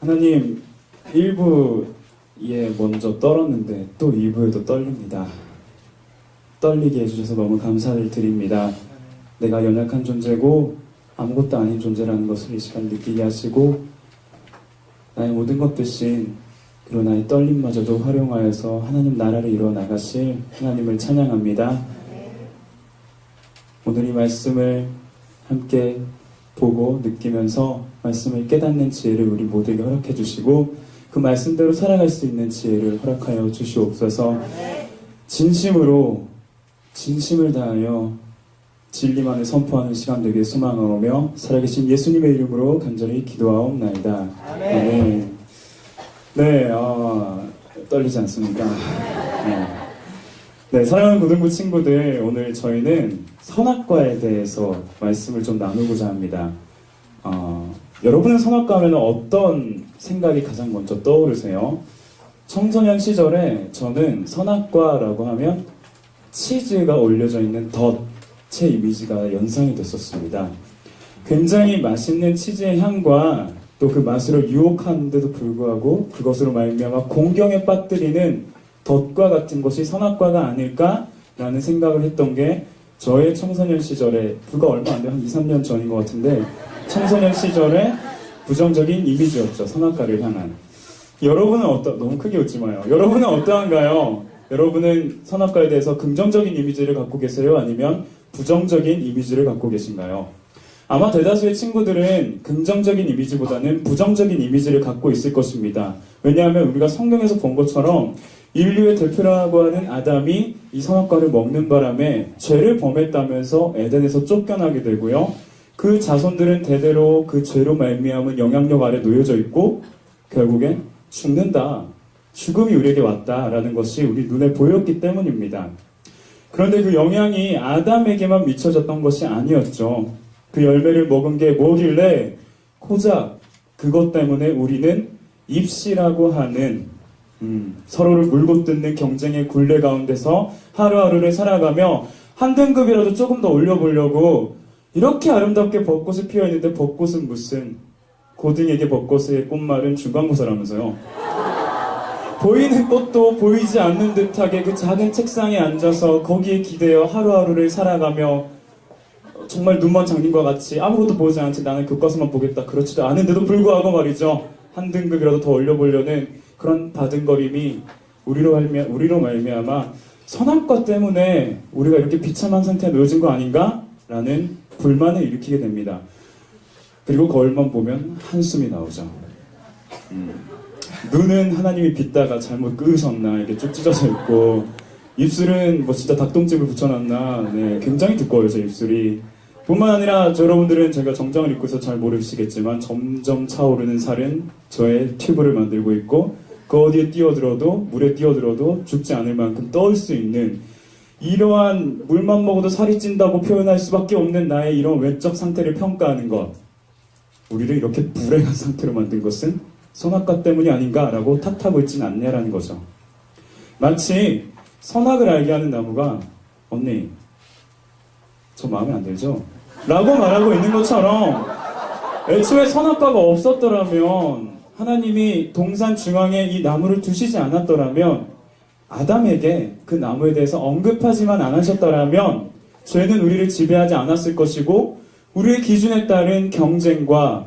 하나님, 1부에 먼저 떨었는데 또 2부에도 떨립니다. 떨리게 해주셔서 너무 감사를 드립니다. 내가 연약한 존재고 아무것도 아닌 존재라는 것을 이 시간 느끼게 하시고 나의 모든 것 대신 그리고 나의 떨림마저도 활용하여서 하나님 나라를 이루어 나가실 하나님을 찬양합니다. 오늘 이 말씀을 함께 보고 느끼면서 말씀을 깨닫는 지혜를 우리 모두에게 허락해 주시고 그 말씀대로 살아갈 수 있는 지혜를 허락하여 주시옵소서. 진심으로 진심을 다하여 진리만을 선포하는 시간 되길 소망하오며 살아계신 예수님의 이름으로 간절히 기도하옵나이다. 아멘. 네, 떨리지 않습니까? 네, 사랑하는 고등부 친구들, 오늘 저희는 선악과에 대해서 말씀을 좀 나누고자 합니다. 여러분은 선악과 하면 어떤 생각이 가장 먼저 떠오르세요? 청소년 시절에 저는 선악과라고 하면 치즈가 올려져 있는 덫의 이미지가 연상이 됐었습니다. 굉장히 맛있는 치즈의 향과 또 그 맛으로 유혹하는데도 불구하고 그것으로 말미암아 공경에 빠뜨리는 덫과 같은 것이 선악과가 아닐까라는 생각을 했던 게 저의 청소년 시절에 불과 얼마 안 돼요. 한 2, 3년 전인 것 같은데 청소년 시절에 부정적인 이미지였죠. 선악과를 향한. 여러분은 너무 크게 웃지 마요. 여러분은 어떠한가요? 여러분은 선악과에 대해서 긍정적인 이미지를 갖고 계세요? 아니면 부정적인 이미지를 갖고 계신가요? 아마 대다수의 친구들은 긍정적인 이미지보다는 부정적인 이미지를 갖고 있을 것입니다. 왜냐하면 우리가 성경에서 본 것처럼 인류의 대표라고 하는 아담이 이 선악과를 먹는 바람에 죄를 범했다면서 에덴에서 쫓겨나게 되고요. 그 자손들은 대대로 그 죄로 말미암은 영향력 아래 놓여져 있고 결국엔 죽는다. 죽음이 우리에게 왔다라는 것이 우리 눈에 보였기 때문입니다. 그런데 그 영향이 아담에게만 미쳐졌던 것이 아니었죠. 그 열매를 먹은 게 뭐길래 고작 그것 때문에 우리는 입시라고 하는 서로를 물고 뜯는 경쟁의 굴레 가운데서 하루하루를 살아가며 한 등급이라도 조금 더 올려보려고 이렇게 아름답게 벚꽃이 피어있는데 벚꽃은 무슨 고등에게 벚꽃의 꽃말은 중간고사라면서요. 보이는 꽃도 보이지 않는 듯하게 그 작은 책상에 앉아서 거기에 기대어 하루하루를 살아가며 정말 눈만 장님과 같이 아무것도 보지 않지 나는 교과서만 보겠다 그렇지도 않은데도 불구하고 말이죠. 한 등급이라도 더 올려보려는 그런 바등거림이 우리로 말미암아 선악과 때문에 우리가 이렇게 비참한 상태에 놓여진 거 아닌가? 라는 불만을 일으키게 됩니다. 그리고 거울만 보면 한숨이 나오죠. 눈은 하나님이 빗다가 잘못 끄으셨나 이렇게 쭉 찢어져 있고 입술은 뭐 진짜 닭똥집을 붙여놨나 네, 굉장히 두꺼워요 제 입술이. 뿐만 아니라 여러분들은 제가 정장을 입고 있어서 잘 모르시겠지만 점점 차오르는 살은 저의 튜브를 만들고 있고 그 어디에 뛰어들어도 물에 뛰어들어도 죽지 않을 만큼 떠올 수 있는 이러한 물만 먹어도 살이 찐다고 표현할 수밖에 없는 나의 이런 외적 상태를 평가하는 것, 우리를 이렇게 불행한 상태로 만든 것은 선악과 때문이 아닌가라고 탓하고 있지는 않냐라는 거죠. 마치 선악을 알게 하는 나무가 언니 저 마음에 안 들죠? 라고 말하고 있는 것처럼 애초에 선악과가 없었더라면 하나님이 동산 중앙에 이 나무를 두시지 않았더라면 아담에게 그 나무에 대해서 언급하지만 않으셨더라면 죄는 우리를 지배하지 않았을 것이고 우리의 기준에 따른 경쟁과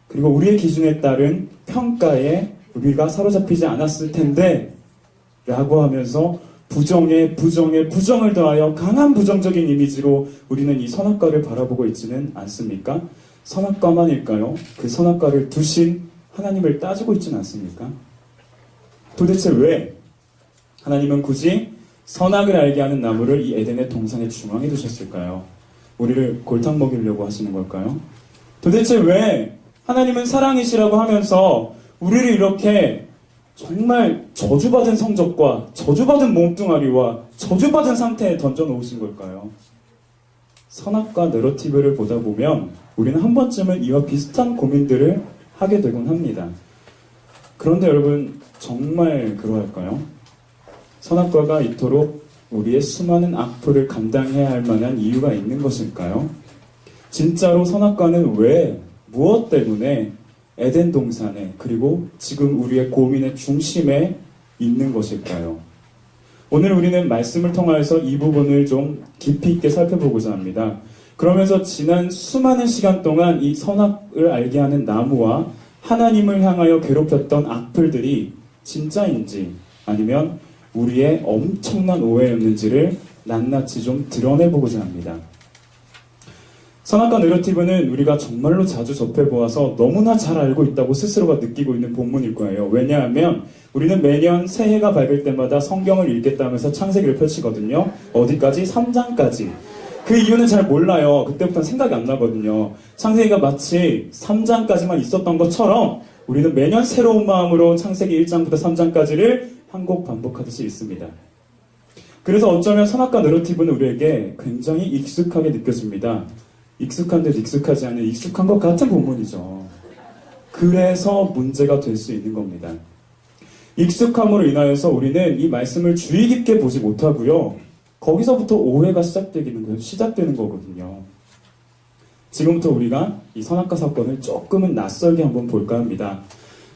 그리고 우리의 기준에 따른 평가에 우리가 사로잡히지 않았을 텐데 라고 하면서 부정을 더하여 강한 부정적인 이미지로 우리는 이 선악과를 바라보고 있지는 않습니까? 선악과만일까요? 그 선악과를 두신 하나님을 따지고 있지는 않습니까? 도대체 왜 하나님은 굳이 선악을 알게 하는 나무를 이 에덴의 동산의 중앙에 두셨을까요? 우리를 골탕 먹이려고 하시는 걸까요? 도대체 왜 하나님은 사랑이시라고 하면서 우리를 이렇게 정말 저주받은 성적과 저주받은 몸뚱아리와 저주받은 상태에 던져놓으신 걸까요? 선악과 내러티브를 보다 보면 우리는 한 번쯤은 이와 비슷한 고민들을 하게 되곤 합니다. 그런데 여러분 정말 그러할까요? 선악과가 이토록 우리의 수많은 악플을 감당해야 할 만한 이유가 있는 것일까요? 진짜로 선악과는 왜, 무엇 때문에 에덴 동산에, 그리고 지금 우리의 고민의 중심에 있는 것일까요? 오늘 우리는 말씀을 통하여서 이 부분을 좀 깊이 있게 살펴보고자 합니다. 그러면서 지난 수많은 시간 동안 이 선악을 알게 하는 나무와 하나님을 향하여 괴롭혔던 악플들이 진짜인지 아니면 우리의 엄청난 오해였는지를 낱낱이 좀 드러내보고자 합니다. 선악과 내러티브는 우리가 정말로 자주 접해보아서 너무나 잘 알고 있다고 스스로가 느끼고 있는 본문일 거예요. 왜냐하면 우리는 매년 새해가 밝을 때마다 성경을 읽겠다면서 창세기를 펼치거든요. 어디까지? 3장까지. 그 이유는 잘 몰라요. 그때부터는 생각이 안 나거든요. 창세기가 마치 3장까지만 있었던 것처럼 우리는 매년 새로운 마음으로 창세기 1장부터 3장까지를 한 곡 반복하듯이 읽습니다. 그래서 어쩌면 선악과 내러티브는 우리에게 굉장히 익숙하게 느껴집니다. 익숙한 듯 익숙하지 않은 익숙한 것 같은 본문이죠. 그래서 문제가 될 수 있는 겁니다. 익숙함으로 인하여서 우리는 이 말씀을 주의 깊게 보지 못하고요. 거기서부터 오해가 시작되는 거거든요. 지금부터 우리가 이 선악과 사건을 조금은 낯설게 한번 볼까 합니다.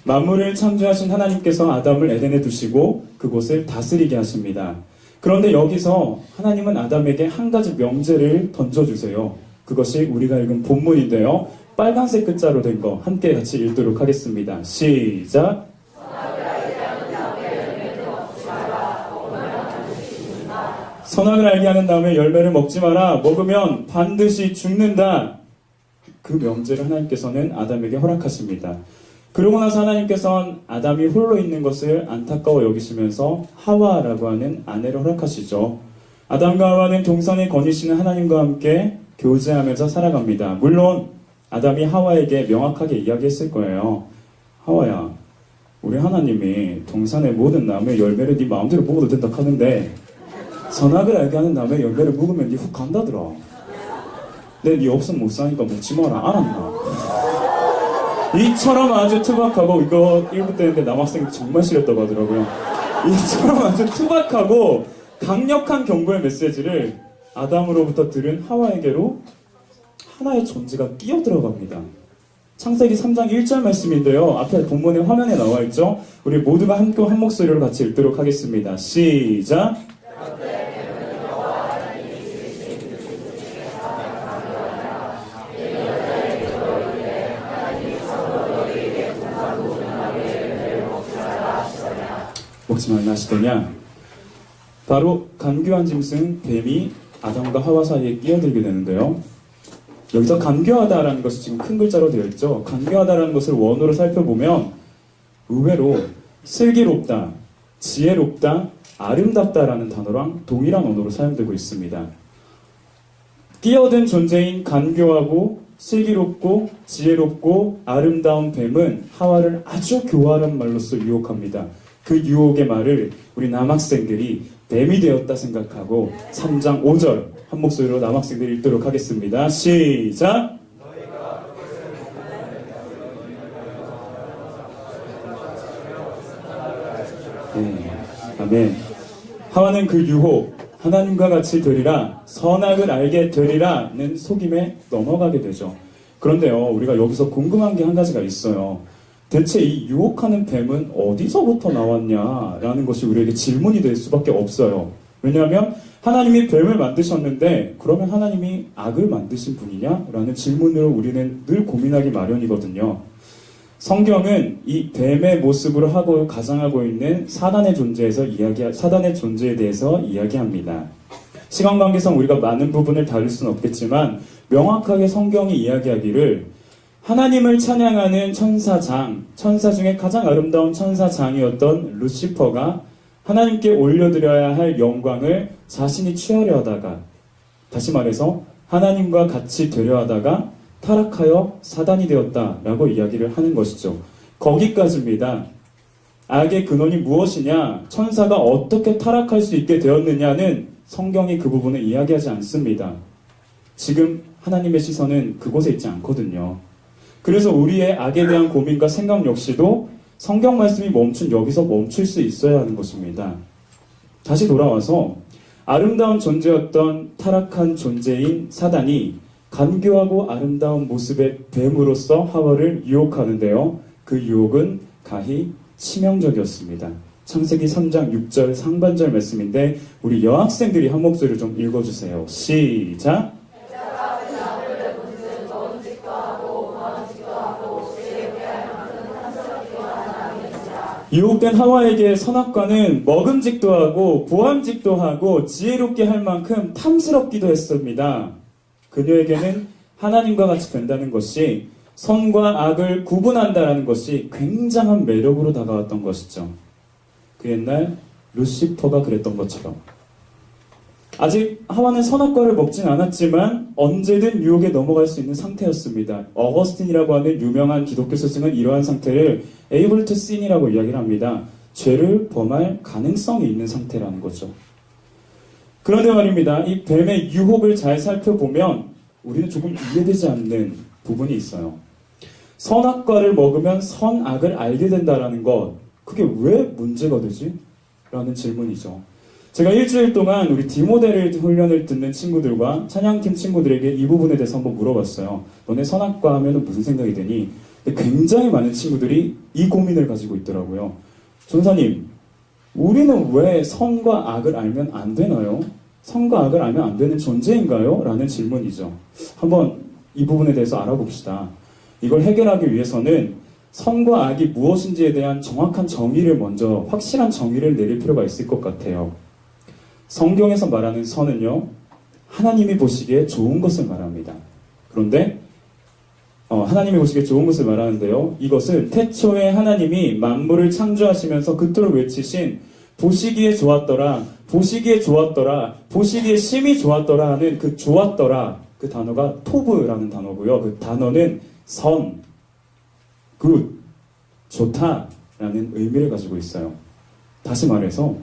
만물을 창조하신 하나님께서 아담을 에덴에 두시고 그곳을 다스리게 하십니다. 그런데 여기서 하나님은 아담에게 한 가지 명제를 던져주세요. 그것이 우리가 읽은 본문인데요. 빨간색 끝자로 된 거 함께 같이 읽도록 하겠습니다. 시작! 선악을 알게 하는 다음에 열매를 먹지 마라. 먹으면 반드시 죽는다. 그 명제를 하나님께서는 아담에게 허락하십니다. 그러고 나서 하나님께서는 아담이 홀로 있는 것을 안타까워 여기시면서 하와라고 하는 아내를 허락하시죠. 아담과 하와는 동산에 거니시는 하나님과 함께 교제하면서 살아갑니다. 물론 아담이 하와에게 명확하게 이야기했을 거예요. 하와야, 우리 하나님이 동산의 모든 나무의 열매를 네 마음대로 먹어도 된다 하는데 선악을 알게 하는 나무의 열매를 먹으면 네 훅 간다더라. 네 없으면 못 사니까 먹지 마라. 알았나? 이처럼 아주 투박하고, 이거 1부 때인데 남학생이 정말 싫었다고 하더라고요. 이처럼 아주 투박하고 강력한 경고의 메시지를 아담으로부터 들은 하와에게로 하나의 존재가 끼어들어갑니다. 창세기 3장 1절 말씀인데요. 앞에 본문의 화면에 나와 있죠. 우리 모두가 함께 한 목소리로 같이 읽도록 하겠습니다. 시작! 먹지 말라 하시더냐? 바로 간교한 짐승 뱀이 아담과 하와 사이에 끼어들게 되는데요. 여기서 간교하다라는 것이 지금 큰 글자로 되어 있죠. 간교하다라는 것을 원어로 살펴보면 의외로 슬기롭다, 지혜롭다, 아름답다라는 단어랑 동일한 언어로 사용되고 있습니다. 끼어든 존재인 간교하고 슬기롭고 지혜롭고 아름다운 뱀은 하와를 아주 교활한 말로써 유혹합니다. 그 유혹의 말을 우리 남학생들이 뱀이 되었다 생각하고 3장 5절 한 목소리로 남학생들이 읽도록 하겠습니다. 시작! 네, 아멘. 하와는 그 유혹, 하나님과 같이 되리라, 선악을 알게 되리라는 속임에 넘어가게 되죠. 그런데요, 우리가 여기서 궁금한 게 한 가지가 있어요. 대체 이 유혹하는 뱀은 어디서부터 나왔냐라는 것이 우리에게 질문이 될 수밖에 없어요. 왜냐하면 하나님이 뱀을 만드셨는데 그러면 하나님이 악을 만드신 분이냐라는 질문으로 우리는 늘 고민하기 마련이거든요. 성경은 이 뱀의 모습으로 가장하고 있는 사단의 존재에 대해서 이야기합니다. 시간 관계상 우리가 많은 부분을 다룰 수는 없겠지만 명확하게 성경이 이야기하기를 하나님을 찬양하는 천사 중에 가장 아름다운 천사장이었던 루시퍼가 하나님께 올려드려야 할 영광을 자신이 취하려 하다가, 다시 말해서 하나님과 같이 되려 하다가 타락하여 사단이 되었다라고 이야기를 하는 것이죠. 거기까지입니다. 악의 근원이 무엇이냐, 천사가 어떻게 타락할 수 있게 되었느냐는 성경이 그 부분을 이야기하지 않습니다. 지금 하나님의 시선은 그곳에 있지 않거든요. 그래서 우리의 악에 대한 고민과 생각 역시도 성경 말씀이 멈춘 여기서 멈출 수 있어야 하는 것입니다. 다시 돌아와서 아름다운 존재였던 타락한 존재인 사단이 간교하고 아름다운 모습의 뱀으로서 하와를 유혹하는데요. 그 유혹은 가히 치명적이었습니다. 창세기 3장 6절 상반절 말씀인데 우리 여학생들이 한 목소리를 좀 읽어주세요. 시작! 유혹된 하와에게 선악과는 먹음직도 하고 보암직도 하고 지혜롭게 할 만큼 탐스럽기도 했습니다. 그녀에게는 하나님과 같이 된다는 것이 선과 악을 구분한다는 것이 굉장한 매력으로 다가왔던 것이죠. 그 옛날 루시퍼가 그랬던 것처럼 아직 하와는 선악과를 먹진 않았지만 언제든 유혹에 넘어갈 수 있는 상태였습니다. 어거스틴이라고 하는 유명한 기독교 스승은 이러한 상태를 able to sin이라고 이야기를 합니다. 죄를 범할 가능성이 있는 상태라는 거죠. 그런데 말입니다. 이 뱀의 유혹을 잘 살펴보면 우리는 조금 이해되지 않는 부분이 있어요. 선악과를 먹으면 선악을 알게 된다는 것, 그게 왜 문제가 되지? 라는 질문이죠. 제가 일주일 동안 우리 디모델 훈련을 듣는 친구들과 찬양팀 친구들에게 이 부분에 대해서 한번 물어봤어요. 너네 선악과 하면 무슨 생각이 드니? 굉장히 많은 친구들이 이 고민을 가지고 있더라고요. 전사님, 우리는 왜 선과 악을 알면 안 되나요? 선과 악을 알면 안 되는 존재인가요? 라는 질문이죠. 한번 이 부분에 대해서 알아봅시다. 이걸 해결하기 위해서는 선과 악이 무엇인지에 대한 정확한 정의를 먼저 확실한 정의를 내릴 필요가 있을 것 같아요. 성경에서 말하는 선은요, 하나님이 보시기에 좋은 것을 말합니다. 그런데 하나님이 보시기에 좋은 것을 말하는데요, 이것은 태초에 하나님이 만물을 창조하시면서 그토록 외치신 보시기에 좋았더라, 보시기에 좋았더라, 보시기에 심히 좋았더라 하는 그 좋았더라, 그 단어가 토브라는 단어고요. 그 단어는 선, 굿, 좋다라는 의미를 가지고 있어요. 다시 말해서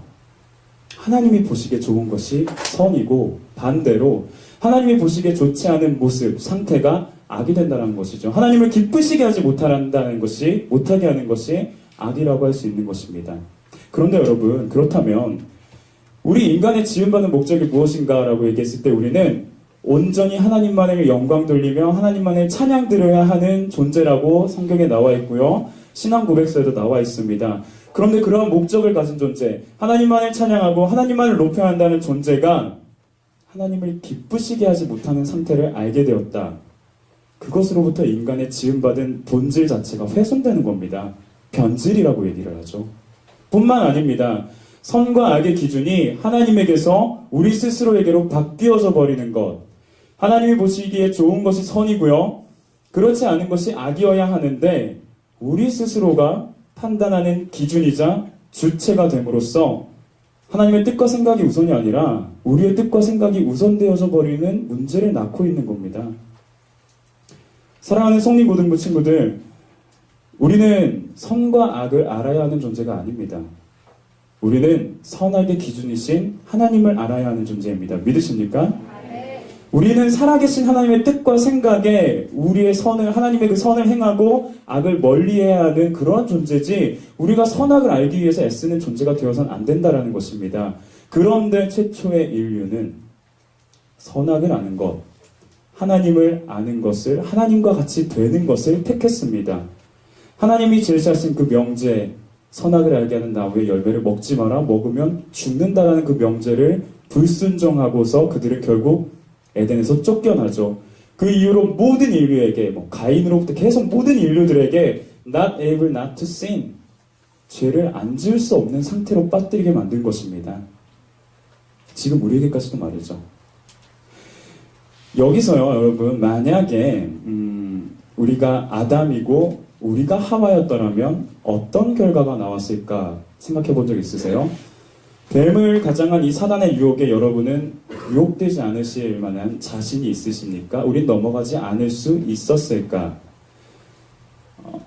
하나님이 보시기에 좋은 것이 선이고 반대로 하나님이 보시기에 좋지 않은 모습, 상태가 악이 된다는 것이죠. 하나님을 기쁘시게 하지 못하게 하는 것이 악이라고 할 수 있는 것입니다. 그런데 여러분, 그렇다면 우리 인간의 지음받은 목적이 무엇인가라고 얘기했을 때 우리는 온전히 하나님만을 영광 돌리며 하나님만을 찬양 드려야 하는 존재라고 성경에 나와 있고요. 신앙 고백서에도 나와 있습니다. 그런데 그러한 목적을 가진 존재, 하나님만을 찬양하고 하나님만을 높여야 한다는 존재가 하나님을 기쁘시게 하지 못하는 상태를 알게 되었다. 그것으로부터 인간의 지음받은 본질 자체가 훼손되는 겁니다. 변질이라고 얘기를 하죠. 뿐만 아닙니다. 선과 악의 기준이 하나님에게서 우리 스스로에게로 바뀌어져 버리는 것. 하나님이 보시기에 좋은 것이 선이고요. 그렇지 않은 것이 악이어야 하는데 우리 스스로가 판단하는 기준이자 주체가 됨으로써 하나님의 뜻과 생각이 우선이 아니라 우리의 뜻과 생각이 우선되어져 버리는 문제를 낳고 있는 겁니다. 사랑하는 성림고등부 친구들, 우리는 선과 악을 알아야 하는 존재가 아닙니다. 우리는 선악의 기준이신 하나님을 알아야 하는 존재입니다. 믿으십니까? 우리는 살아계신 하나님의 뜻과 생각에 우리의 하나님의 그 선을 행하고 악을 멀리해야 하는 그러한 존재지 우리가 선악을 알기 위해서 애쓰는 존재가 되어서는 안 된다라는 것입니다. 그런데 최초의 인류는 선악을 아는 것, 하나님을 아는 것을, 하나님과 같이 되는 것을 택했습니다. 하나님이 제시하신 그 명제, 선악을 알게 하는 나무의 열매를 먹지 마라, 먹으면 죽는다라는 그 명제를 불순종하고서 그들은 결국 에덴에서 쫓겨나죠. 그 이후로 모든 인류에게, 가인으로부터 계속 모든 인류들에게 not able not to sin, 죄를 안 지을 수 없는 상태로 빠뜨리게 만든 것입니다. 지금 우리에게까지도 말이죠. 여기서요, 여러분, 만약에 우리가 아담이고 우리가 하와였더라면 어떤 결과가 나왔을까 생각해 본 적 있으세요? 뱀을 가장한 이 사단의 유혹에 여러분은 유혹되지 않으실 만한 자신이 있으십니까? 우린 넘어가지 않을 수 있었을까?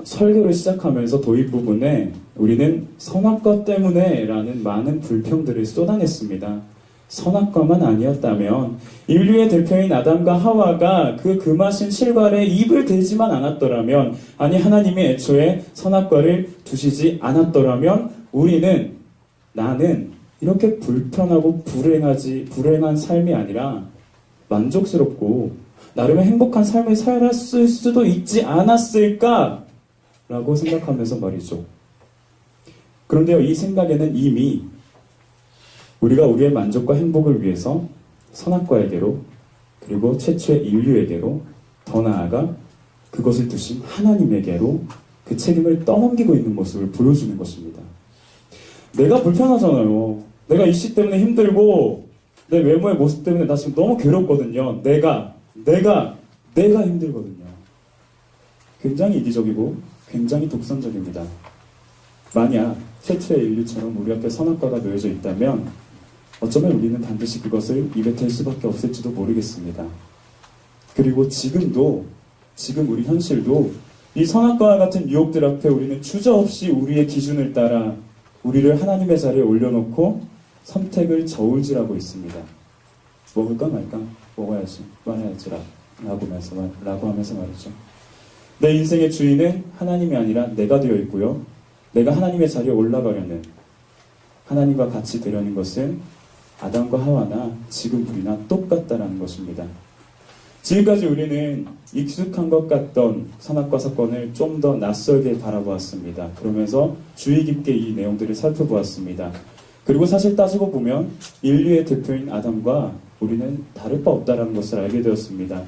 설교를 시작하면서 도입 부분에 우리는 선악과 때문에 라는 많은 불평들을 쏟아냈습니다. 선악과만 아니었다면 인류의 대표인 아담과 하와가 그 금하신 실과에 입을 대지만 않았더라면, 아니 하나님이 애초에 선악과를 두시지 않았더라면 나는 이렇게 불편하고 불행한 삶이 아니라 만족스럽고 나름의 행복한 삶을 살았을 수도 있지 않았을까? 라고 생각하면서 말이죠. 그런데요, 이 생각에는 이미 우리가 우리의 만족과 행복을 위해서 선악과에게로, 그리고 최초의 인류에게로, 더 나아가 그것을 두신 하나님에게로 그 책임을 떠넘기고 있는 모습을 보여주는 것입니다. 내가 불편하잖아요. 내가 이씨 때문에 힘들고 내 외모의 모습 때문에 나 지금 너무 괴롭거든요. 내가 힘들거든요. 굉장히 이기적이고 굉장히 독선적입니다. 만약 최초의 인류처럼 우리 앞에 선악과가 놓여져 있다면 어쩌면 우리는 반드시 그것을 입에 댈 수밖에 없을지도 모르겠습니다. 그리고 지금 우리 현실도 이 선악과와 같은 유혹들 앞에 우리는 주저없이 우리의 기준을 따라 우리를 하나님의 자리에 올려놓고 선택을 저울질하고 있습니다. 먹을까 말까? 먹어야지, 말아야지 라고 하면서 말이죠. 내 인생의 주인은 하나님이 아니라 내가 되어 있고요. 내가 하나님의 자리에 올라가려는, 하나님과 같이 되려는 것은 아담과 하와나 지금 우리나 똑같다라는 것입니다. 지금까지 우리는 익숙한 것 같던 선악과 사건을 좀 더 낯설게 바라보았습니다. 그러면서 주의 깊게 이 내용들을 살펴보았습니다. 그리고 사실 따지고 보면 인류의 대표인 아담과 우리는 다를 바 없다는 것을 알게 되었습니다.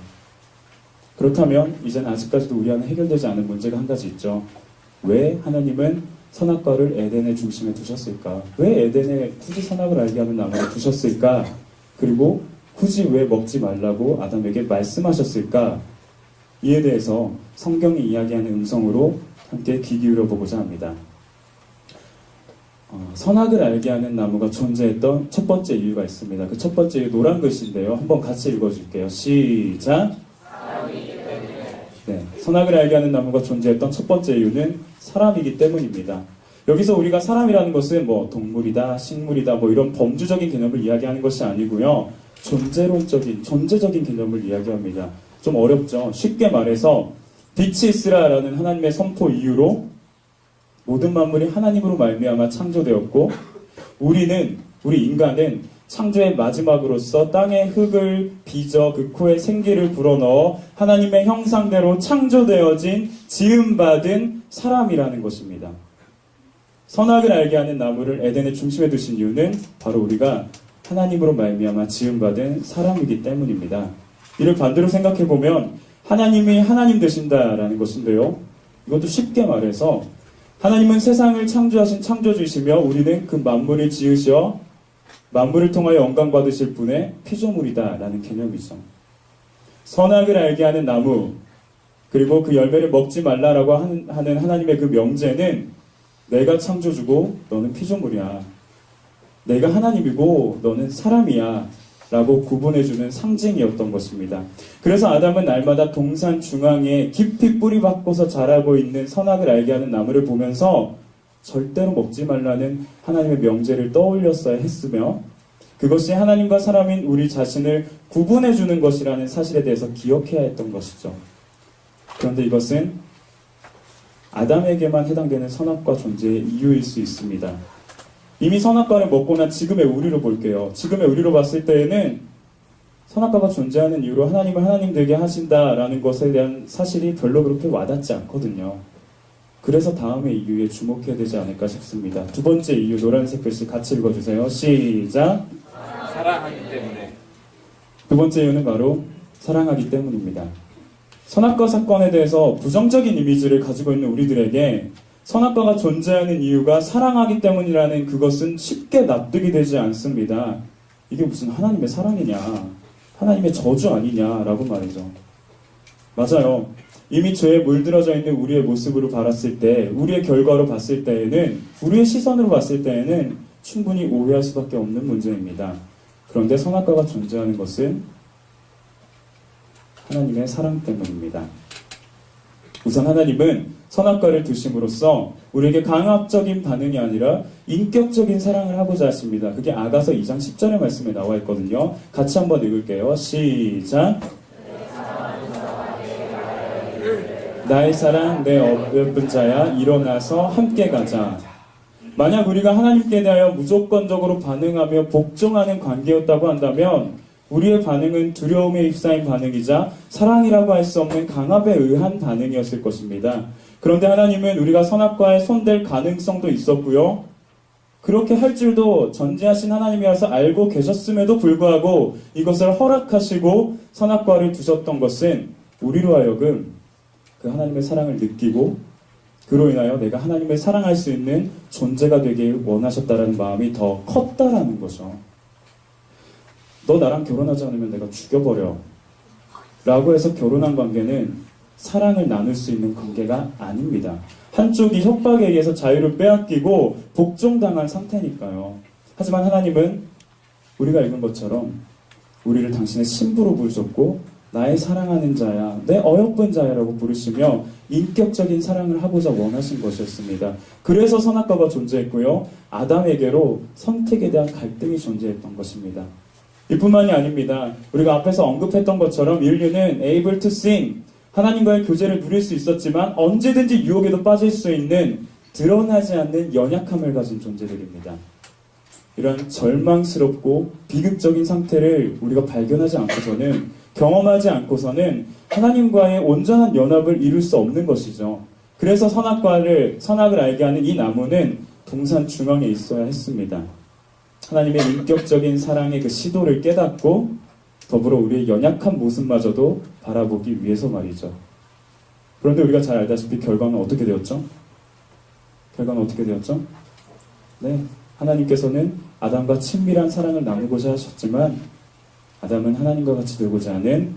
그렇다면 이제는 아직까지도 우리 안에 해결되지 않은 문제가 한 가지 있죠. 왜 하나님은 선악과를 에덴의 중심에 두셨을까? 왜 에덴에 굳이 선악을 알게 하는 나무를 두셨을까? 그리고 굳이 왜 먹지 말라고 아담에게 말씀하셨을까? 이에 대해서 성경이 이야기하는 음성으로 함께 귀 기울여 보고자 합니다. 선악을 알게 하는 나무가 존재했던 첫 번째 이유가 있습니다. 그 첫 번째 이유 노란 글씨인데요. 한번 같이 읽어줄게요. 시작! 네, 선악을 알게 하는 나무가 존재했던 첫 번째 이유는 사람이기 때문입니다. 여기서 우리가 사람이라는 것은 뭐 동물이다, 식물이다, 뭐 이런 범주적인 개념을 이야기하는 것이 아니고요. 존재적인 개념을 이야기합니다. 좀 어렵죠. 쉽게 말해서 빛이 있으라라는 하나님의 선포 이유로 모든 만물이 하나님으로 말미암아 창조되었고 우리 인간은 창조의 마지막으로서 땅의 흙을 빚어 그 코에 생기를 불어넣어 하나님의 형상대로 창조되어진 지음받은 사람이라는 것입니다. 선악을 알게 하는 나무를 에덴의 중심에 두신 이유는 바로 우리가 하나님으로 말미암아 지음받은 사람이기 때문입니다. 이를 반대로 생각해보면 하나님이 하나님 되신다라는 것인데요. 이것도 쉽게 말해서 하나님은 세상을 창조하신 창조주이시며 우리는 그 만물을 지으셔 만물을 통하여 영광 받으실 분의 피조물이다라는 개념이죠. 선악을 알게 하는 나무 그리고 그 열매를 먹지 말라라고 하는 하나님의 그 명제는 내가 창조주고 너는 피조물이야. 내가 하나님이고 너는 사람이야 라고 구분해주는 상징이었던 것입니다. 그래서 아담은 날마다 동산 중앙에 깊이 뿌리박고서 자라고 있는 선악을 알게 하는 나무를 보면서 절대로 먹지 말라는 하나님의 명제를 떠올렸어야 했으며 그것이 하나님과 사람인 우리 자신을 구분해주는 것이라는 사실에 대해서 기억해야 했던 것이죠. 그런데 이것은 아담에게만 해당되는 선악과 존재의 이유일 수 있습니다. 이미 선악과를 먹고 난 지금의 우리로 볼게요. 지금의 우리로 봤을 때에는 선악과가 존재하는 이유로 하나님을 하나님 되게 하신다라는 것에 대한 사실이 별로 그렇게 와닿지 않거든요. 그래서 다음의 이유에 주목해야 되지 않을까 싶습니다. 두 번째 이유 노란색 글씨 같이 읽어주세요. 시작! 사랑하기 때문에. 두 번째 이유는 바로 사랑하기 때문입니다. 선악과 사건에 대해서 부정적인 이미지를 가지고 있는 우리들에게 선악과가 존재하는 이유가 사랑하기 때문이라는 그것은 쉽게 납득이 되지 않습니다. 이게 무슨 하나님의 사랑이냐, 하나님의 저주 아니냐라고 말이죠. 맞아요. 이미 죄에 물들어져 있는 우리의 모습으로 바랐을 때, 우리의 결과로 봤을 때에는, 우리의 시선으로 봤을 때에는 충분히 오해할 수밖에 없는 문제입니다. 그런데 선악과가 존재하는 것은 하나님의 사랑 때문입니다. 우선 하나님은 선악과를 두심으로써 우리에게 강압적인 반응이 아니라 인격적인 사랑을 하고자 하십니다. 그게 아가서 2장 10절의 말씀에 나와 있거든요. 같이 한번 읽을게요. 시작! 나의 사랑 내 어여쁜 자야 일어나서 함께 가자. 만약 우리가 하나님께 대하여 무조건적으로 반응하며 복종하는 관계였다고 한다면 우리의 반응은 두려움에 휩싸인 반응이자 사랑이라고 할 수 없는 강압에 의한 반응이었을 것입니다. 그런데 하나님은 우리가 선악과에 손댈 가능성도 있었고요. 그렇게 할 줄도 전지하신 하나님이라서 알고 계셨음에도 불구하고 이것을 허락하시고 선악과를 두셨던 것은 우리로 하여금 그 하나님의 사랑을 느끼고 그로 인하여 내가 하나님을 사랑할 수 있는 존재가 되길 원하셨다라는 마음이 더 컸다라는 거죠. 너 나랑 결혼하지 않으면 내가 죽여버려 라고 해서 결혼한 관계는 사랑을 나눌 수 있는 관계가 아닙니다. 한쪽이 협박에 의해서 자유를 빼앗기고 복종당한 상태니까요. 하지만 하나님은 우리가 읽은 것처럼 우리를 당신의 신부로 부르셨고 나의 사랑하는 자야, 내 어여쁜 자야라고 부르시며 인격적인 사랑을 하고자 원하신 것이었습니다. 그래서 선악과가 존재했고요. 아담에게로 선택에 대한 갈등이 존재했던 것입니다. 이뿐만이 아닙니다. 우리가 앞에서 언급했던 것처럼 인류는 able to sin, 하나님과의 교제를 누릴 수 있었지만 언제든지 유혹에도 빠질 수 있는 드러나지 않는 연약함을 가진 존재들입니다. 이런 절망스럽고 비극적인 상태를 우리가 발견하지 않고서는, 경험하지 않고서는 하나님과의 온전한 연합을 이룰 수 없는 것이죠. 그래서 선악을 알게 하는 이 나무는 동산 중앙에 있어야 했습니다. 하나님의 인격적인 사랑의 그 시도를 깨닫고 더불어 우리의 연약한 모습마저도 바라보기 위해서 말이죠. 그런데 우리가 잘 알다시피 결과는 어떻게 되었죠? 네, 하나님께서는 아담과 친밀한 사랑을 나누고자 하셨지만 아담은 하나님과 같이 되고자 하는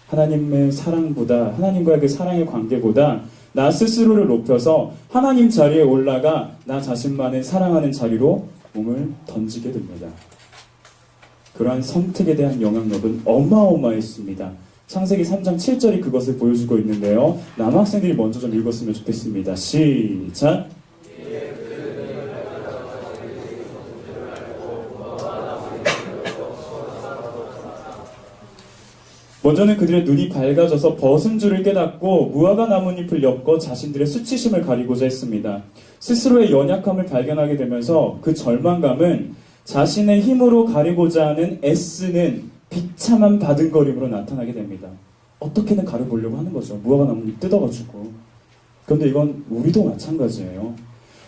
하나님의 사랑보다, 하나님과의 그 사랑의 관계보다 나 스스로를 높여서 하나님 자리에 올라가 나 자신만을 사랑하는 자리로 몸을 던지게 됩니다. 그러한 선택에 대한 영향력은 어마어마했습니다. 창세기 3장 7절이 그것을 보여주고 있는데요. 남학생들이 먼저 좀 읽었으면 좋겠습니다. 시작! 먼저는 그들의 눈이 밝아져서 벗은 줄을 깨닫고 무화과 나뭇잎을 엮어 자신들의 수치심을 가리고자 했습니다. 스스로의 연약함을 발견하게 되면서 그 절망감은 자신의 힘으로 가리고자 하는 애쓰는 비참한 바둥거림으로 나타나게 됩니다. 어떻게든 가려보려고 하는 거죠. 무화과 나뭇잎 뜯어가지고. 그런데 이건 우리도 마찬가지예요.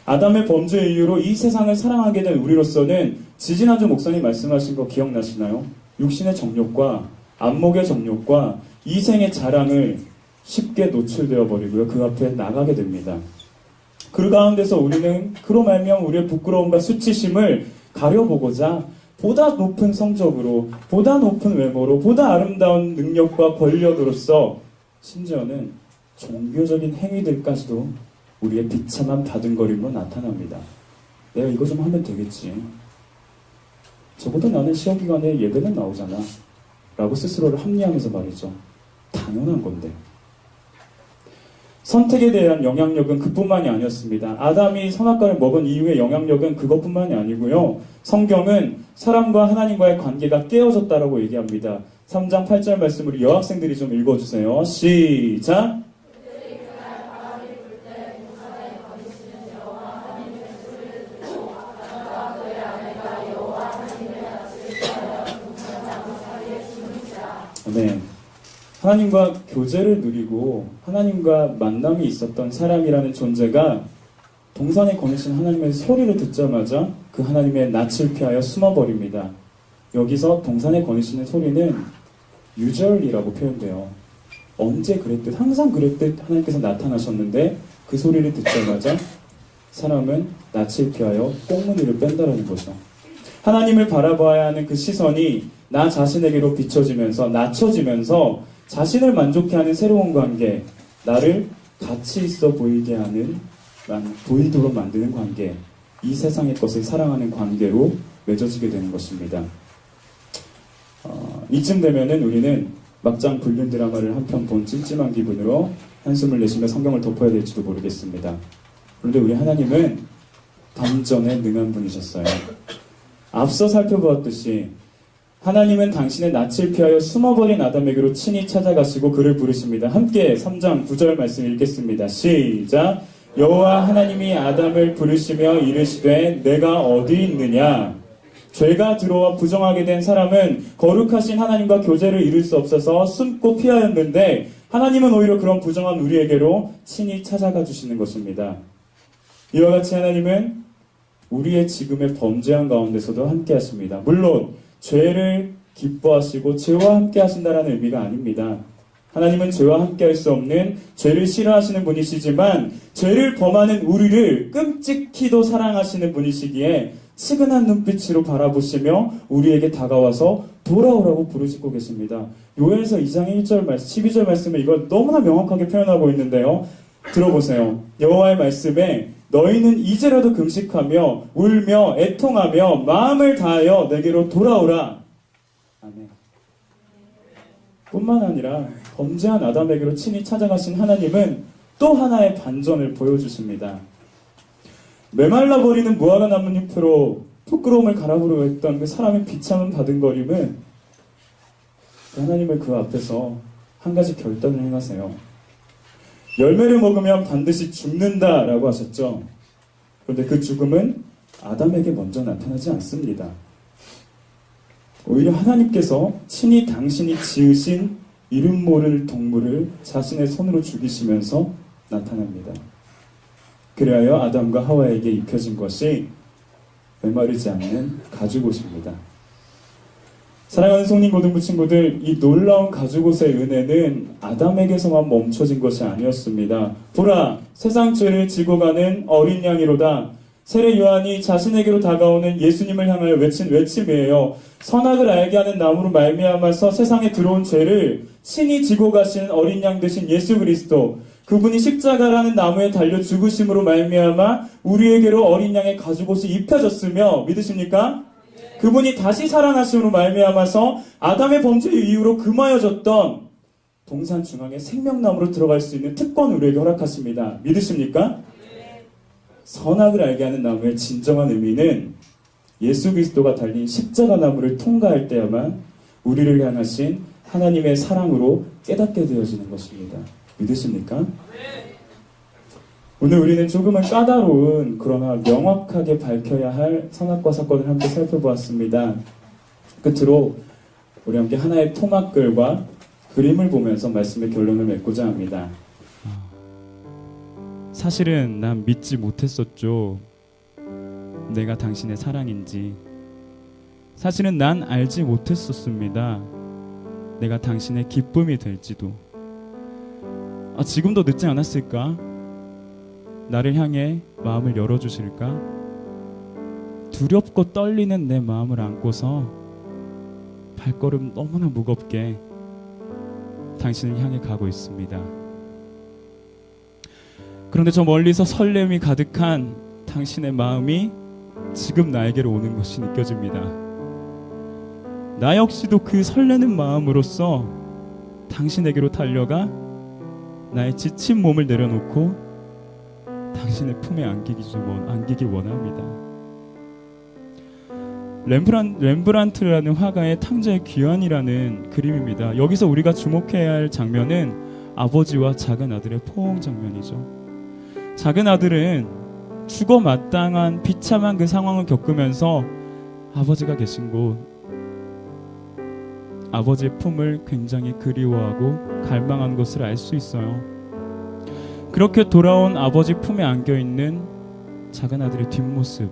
아담의 범죄의 이유로 이 세상을 사랑하게 된 우리로서는 지지난주 목사님 말씀하신 거 기억나시나요? 육신의 정욕과 안목의 정욕과 이생의 자랑을 쉽게 노출되어 버리고요. 그 앞에 나가게 됩니다. 그 가운데서 우리는 그로 말미암아 우리의 부끄러움과 수치심을 가려보고자 보다 높은 성적으로, 보다 높은 외모로, 보다 아름다운 능력과 권력으로서 심지어는 종교적인 행위들까지도 우리의 비참한 바둥거림으로 나타납니다. 내가 이거 좀 하면 되겠지. 적어도 나는 시험기간에 예배는 나오잖아. 라고 스스로를 합리화하면서 말이죠. 당연한 건데. 선택에 대한 영향력은 그뿐만이 아니었습니다. 아담이 선악과를 먹은 이후의 영향력은 그것뿐만이 아니고요. 성경은 사람과 하나님과의 관계가 깨어졌다라고 얘기합니다. 3장 8절 말씀으로 여학생들이 좀 읽어주세요. 시작! 네. 하나님과 교제를 누리고 하나님과 만남이 있었던 사람이라는 존재가 동산에 거니신 하나님의 소리를 듣자마자 그 하나님의 낯을 피하여 숨어버립니다. 여기서 동산에 거니시는 소리는 usually라고 표현돼요. 언제 그랬듯, 항상 그랬듯 하나님께서 나타나셨는데 그 소리를 듣자마자 사람은 낯을 피하여 꽁무니를 뺀다라는 거죠. 하나님을 바라봐야 하는 그 시선이 나 자신에게로 비춰지면서 낮춰지면서 자신을 만족해하는 새로운 관계, 나를 가치 있어 보이게 하는, 보이도록 만드는 관계, 이 세상의 것을 사랑하는 관계로 맺어지게 되는 것입니다. 이쯤 되면은 우리는 막장 불륜 드라마를 한 편 본 찜찜한 기분으로 한숨을 내쉬며 성경을 덮어야 될지도 모르겠습니다. 그런데 우리 하나님은 반전에 능한 분이셨어요. 앞서 살펴보았듯이 하나님은 당신의 낯을 피하여 숨어버린 아담에게로 친히 찾아가시고 그를 부르십니다. 함께 3장 9절 말씀 읽겠습니다. 시작! 여호와 하나님이 아담을 부르시며 이르시되 내가 어디 있느냐? 죄가 들어와 부정하게 된 사람은 거룩하신 하나님과 교제를 이룰 수 없어서 숨고 피하였는데 하나님은 오히려 그런 부정한 우리에게로 친히 찾아가 주시는 것입니다. 이와 같이 하나님은 우리의 지금의 범죄한 가운데서도 함께 하십니다. 물론 죄를 기뻐하시고 죄와 함께 하신다는 의미가 아닙니다. 하나님은 죄와 함께 할 수 없는 죄를 싫어하시는 분이시지만 죄를 범하는 우리를 끔찍히도 사랑하시는 분이시기에 치근한 눈빛으로 바라보시며 우리에게 다가와서 돌아오라고 부르시고 계십니다. 요엘서 2장 1절 말씀, 12절 말씀에 이걸 너무나 명확하게 표현하고 있는데요. 들어보세요. 여호와의 말씀에 너희는 이제라도 금식하며 울며 애통하며 마음을 다하여 내게로 돌아오라. 아멘. 뿐만 아니라 범죄한 아담에게로 친히 찾아가신 하나님은 또 하나의 반전을 보여주십니다. 메말라 버리는 무화과 나뭇잎으로 부끄러움을 가라부르고 했던 그 사람의 비참한 바둥거림은 하나님을 그 앞에서 한 가지 결단을 행하세요. 열매를 먹으면 반드시 죽는다라고 하셨죠. 그런데 그 죽음은 아담에게 먼저 나타나지 않습니다. 오히려 하나님께서 친히 당신이 지으신 이름 모를 동물을 자신의 손으로 죽이시면서 나타납니다. 그리하여 아담과 하와에게 입혀진 것이 메마르지 않는 가죽옷입니다. 사랑하는 성린고등부 친구들, 이 놀라운 가죽옷의 은혜는 아담에게서만 멈춰진 것이 아니었습니다. 보라, 세상 죄를 지고 가는 어린 양이로다. 세례 요한이 자신에게로 다가오는 예수님을 향하여 외친 외침이에요. 선악을 알게 하는 나무로 말미암아서 세상에 들어온 죄를 친히 지고 가신 어린 양 되신 예수 그리스도, 그분이 십자가라는 나무에 달려 죽으심으로 말미암아 우리에게로 어린 양의 가죽옷이 입혀졌으며, 믿으십니까? 그분이 다시 살아나심으로 말미암아서 아담의 범죄 이후로 금하여졌던 동산 중앙에 생명나무로 들어갈 수 있는 특권을 우리에게 허락하십니다. 믿으십니까? 선악을 알게 하는 나무의 진정한 의미는 예수 그리스도가 달린 십자가 나무를 통과할 때야만 우리를 향하신 하나님의 사랑으로 깨닫게 되어지는 것입니다. 믿으십니까? 오늘 우리는 조금은 까다로운 그러나 명확하게 밝혀야 할 선악과 사건을 함께 살펴보았습니다. 끝으로 우리 함께 하나의 토막글과 그림을 보면서 말씀의 결론을 맺고자 합니다. 사실은 난 믿지 못했었죠. 내가 당신의 사랑인지. 사실은 난 알지 못했었습니다. 내가 당신의 기쁨이 될지도. 지금도 늦지 않았을까? 나를 향해 마음을 열어주실까? 두렵고 떨리는 내 마음을 안고서 발걸음 너무나 무겁게 당신을 향해 가고 있습니다. 그런데 저 멀리서 설렘이 가득한 당신의 마음이 지금 나에게로 오는 것이 느껴집니다. 나 역시도 그 설레는 마음으로써 당신에게로 달려가 나의 지친 몸을 내려놓고 당신의 품에 안기길 원합니다. 렘브란트라는 화가의 탕자의 귀환이라는 그림입니다. 여기서 우리가 주목해야 할 장면은 아버지와 작은 아들의 포옹 장면이죠. 작은 아들은 죽어 마땅한 비참한 그 상황을 겪으면서 아버지가 계신 곳, 아버지의 품을 굉장히 그리워하고 갈망한 것을 알 수 있어요. 그렇게 돌아온 아버지 품에 안겨있는 작은 아들의 뒷모습,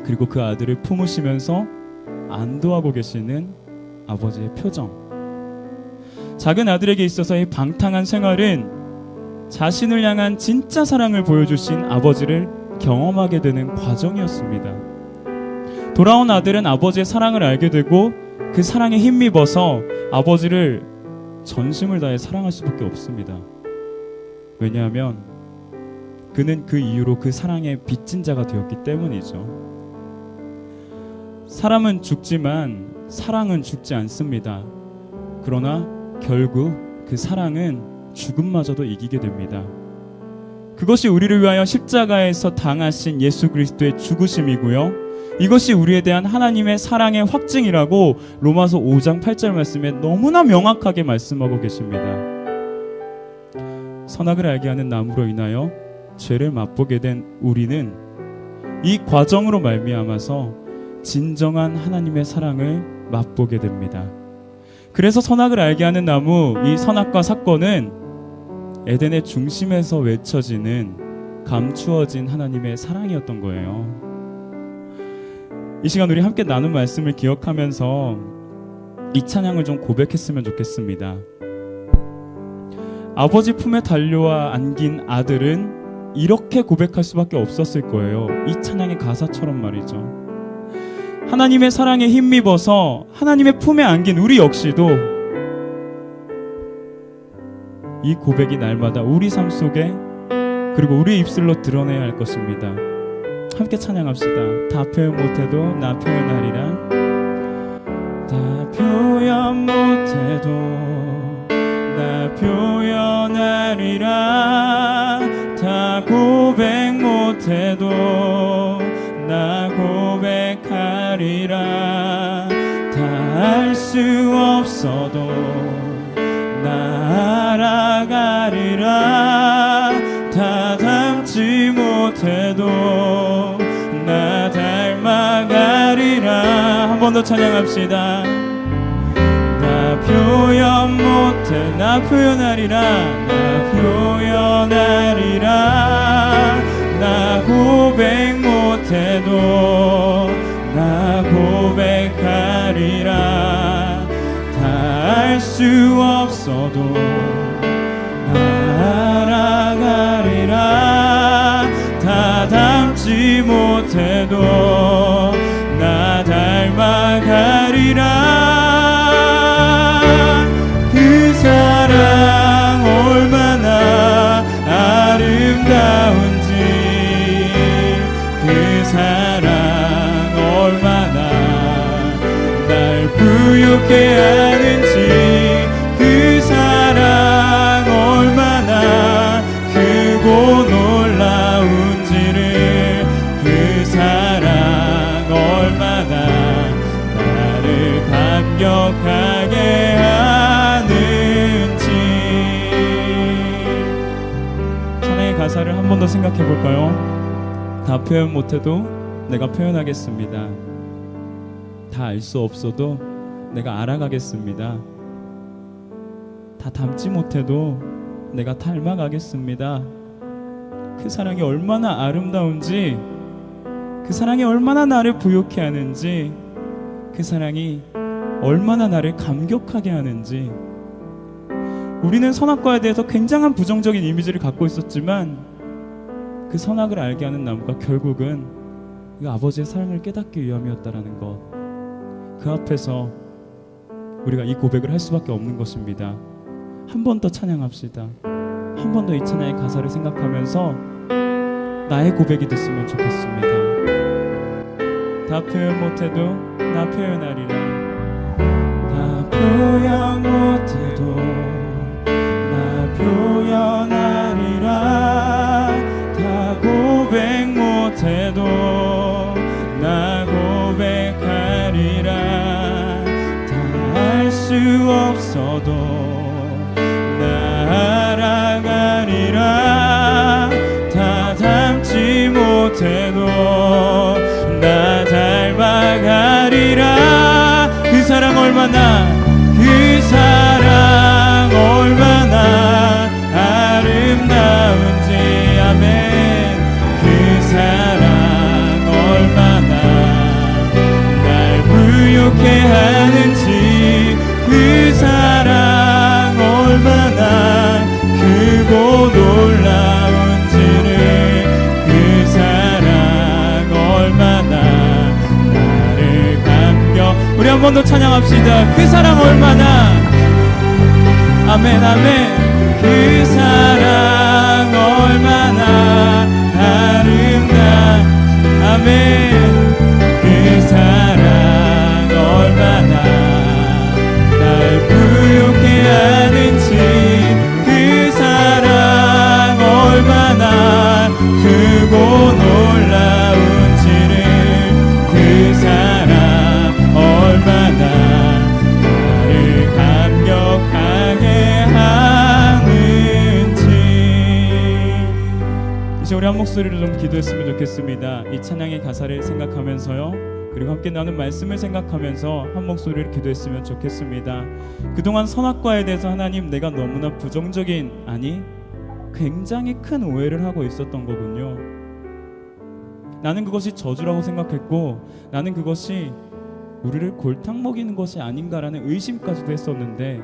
그리고 그 아들을 품으시면서 안도하고 계시는 아버지의 표정. 작은 아들에게 있어서의 방탕한 생활은 자신을 향한 진짜 사랑을 보여주신 아버지를 경험하게 되는 과정이었습니다. 돌아온 아들은 아버지의 사랑을 알게 되고 그 사랑에 힘입어서 아버지를 전심을 다해 사랑할 수밖에 없습니다. 왜냐하면 그는 그 이후로 그 사랑의 빚진 자가 되었기 때문이죠. 사람은 죽지만 사랑은 죽지 않습니다. 그러나 결국 그 사랑은 죽음마저도 이기게 됩니다. 그것이 우리를 위하여 십자가에서 당하신 예수 그리스도의 죽으심이고요. 이것이 우리에 대한 하나님의 사랑의 확증이라고 로마서 5장 8절 말씀에 너무나 명확하게 말씀하고 계십니다. 선악을 알게 하는 나무로 인하여 죄를 맛보게 된 우리는 이 과정으로 말미암아서 진정한 하나님의 사랑을 맛보게 됩니다. 그래서 선악을 알게 하는 나무, 이 선악과 사건은 에덴의 중심에서 외쳐지는 감추어진 하나님의 사랑이었던 거예요. 이 시간 우리 함께 나눈 말씀을 기억하면서 이 찬양을 좀 고백했으면 좋겠습니다. 아버지 품에 달려와 안긴 아들은 이렇게 고백할 수밖에 없었을 거예요. 이 찬양의 가사처럼 말이죠. 하나님의 사랑에 힘입어서 하나님의 품에 안긴 우리 역시도 이 고백이 날마다 우리 삶 속에 그리고 우리의 입술로 드러내야 할 것입니다. 함께 찬양합시다. 다 표현 못해도 나 표현하리라. 다 표현 못해도 나 표현하리라. 다 고백 못해도 나 고백하리라. 다 알 수 없어도 나 알아가리라. 다 닮지 못해도 나 닮아가리라. 한 번 더 찬양합시다. 나 표현 못해 나 표현하리라. 나 표현하리라. 나 고백 못해도 나 고백하리라. 다 알 수 없어도 나 알아가리라. 다 닮지 못해도 나 닮아가리라. 그 사랑 얼마나 아름다운지, 그 사랑 얼마나 날 부유케 하는지, 그 사랑 얼마나 크고 놀라운지를, 그 사랑 얼마나 나를 감격하게 하는지. 찬양의 가사를 한 번 더 생각해 볼까요? 다 표현 못해도 내가 표현하겠습니다. 다 알 수 없어도 내가 알아가겠습니다. 다 닮지 못해도 내가 닮아가겠습니다. 그 사랑이 얼마나 아름다운지, 그 사랑이 얼마나 나를 부욕해 하는지, 그 사랑이 얼마나 나를 감격하게 하는지. 우리는 선악과에 대해서 굉장한 부정적인 이미지를 갖고 있었지만 그 선악을 알게 하는 나무가 결국은 그 아버지의 사랑을 깨닫기 위함이었다라는 것, 그 앞에서 우리가 이 고백을 할 수밖에 없는 것입니다. 한 번 더 찬양합시다. 한 번 더 이 찬양의 가사를 생각하면서 나의 고백이 됐으면 좋겠습니다. 다 표현 못해도 나 표현하리라. 다 표현 못해도 나 표현하리라. 다 고백 못해도 나 고백하리라. 다 알 수 없어도 나 알아가리라. 다 닮지 못해도 나 닮아가리라. 그 사랑 얼마나, 그 사랑 얼마나 아름다운지. 아멘. 그 사랑 얼마나 날 부욕해 하는지, 그 사랑 얼마나 크고 놀라운지를, 그 사랑 얼마나 나를 감격. 우리 한 번 더 찬양합시다. 그 사랑 얼마나. 아멘 아멘. 그 사랑 얼마나 아름다. 아멘. 그 사랑 얼마나 날 부욕해 하는지, 그 사랑 얼마나 크고 놀라운지를, 그 사랑 얼마나 나를 감격하게 하는지. 이제 우리 한 목소리로 좀 기도했으면 좋겠습니다. 이 찬양의 가사를 생각하면서요, 그리고 함께 나눈 말씀을 생각하면서 한 목소리로 기도했으면 좋겠습니다. 그동안 선악과에 대해서 하나님, 내가 너무나 부정적인, 아니 굉장히 큰 오해를 하고 있었던 거군요. 나는 그것이 저주라고 생각했고, 나는 그것이 우리를 골탕 먹이는 것이 아닌가라는 의심까지도 했었는데,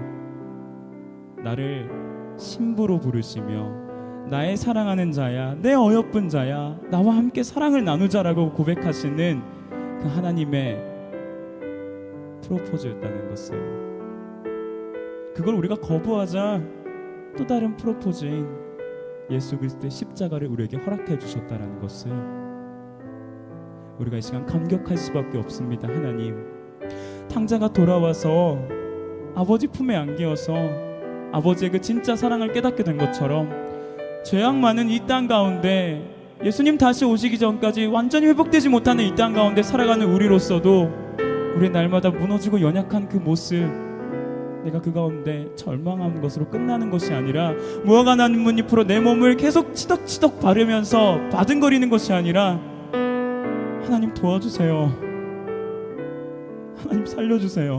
나를 신부로 부르시며 나의 사랑하는 자야, 내 어여쁜 자야, 나와 함께 사랑을 나누자라고 고백하시는 그 하나님의 프로포즈였다는 것을, 그걸 우리가 거부하자 또 다른 프로포즈인 예수 그리스도의 십자가를 우리에게 허락해 주셨다는 것을 우리가 이 시간 감격할 수밖에 없습니다. 하나님, 탕자가 돌아와서 아버지 품에 안기어서 아버지의 그 진짜 사랑을 깨닫게 된 것처럼, 죄악 많은 이 땅 가운데 예수님 다시 오시기 전까지 완전히 회복되지 못하는 이 땅 가운데 살아가는 우리로서도 우리 날마다 무너지고 연약한 그 모습, 내가 그 가운데 절망한 것으로 끝나는 것이 아니라, 무화과 나뭇잎으로 내 몸을 계속 치덕치덕 바르면서 바등거리는 것이 아니라, 하나님 도와주세요. 하나님 살려주세요.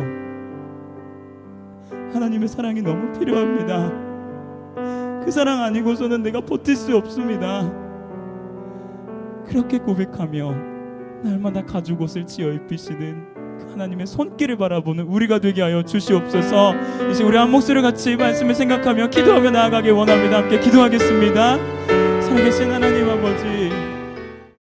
하나님의 사랑이 너무 필요합니다. 그 사랑 아니고서는 내가 버틸 수 없습니다. 그렇게 고백하며 날마다 가죽옷을 지어 입히시는 그 하나님의 손길을 바라보는 우리가 되게 하여 주시옵소서. 이제 우리 한 목소리를 같이 말씀을 생각하며 기도하며 나아가길 원합니다. 함께 기도하겠습니다. 살아계신 하나님 아버지,